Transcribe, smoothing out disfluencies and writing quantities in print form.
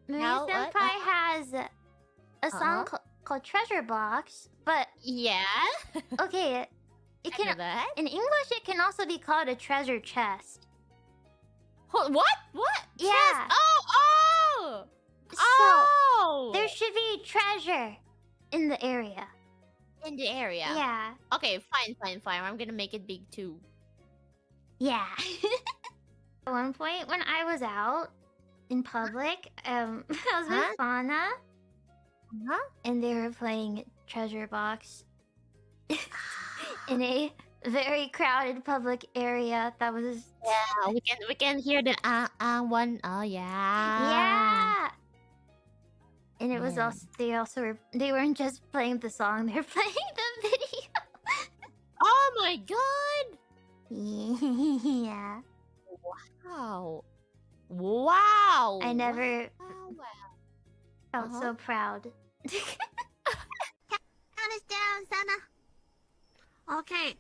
Mumei Senpai has a song called Treasure Box, but Yeah. okay, it can in English it can also be called a treasure chest. What? What? Yeah. Chest? Oh! So there should be treasure in the area. In the area. Yeah. Okay, fine. I'm gonna make it big too. Yeah. At one point when I was out in public, I was with Fauna, and they were playing Treasure Box in a very crowded public area. That was We can hear the one. Oh yeah. yeah. And it was also they weren't just playing the song, they were playing the video. Oh my god. Yeah. Wow. I never felt so proud. Count us down, Sana. Okay,